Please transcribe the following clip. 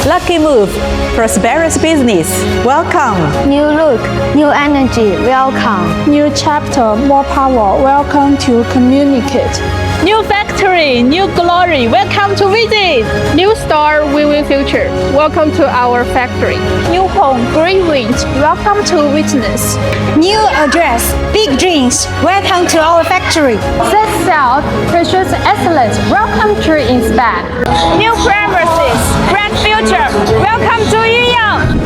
Lucky Move, prosperous business. Welcome. New look, new energy, welcome. New chapter, more power. Welcome to communicate. New factory, new glory. Welcome to visit. New store, win-win future. Welcome to our factory. New home, great wind. Welcome to witness. New address, big dreams. Welcome to our factory. Set south, pursues excellence. Welcome to inspire. New premises, bright future. Welcome to Yunyang.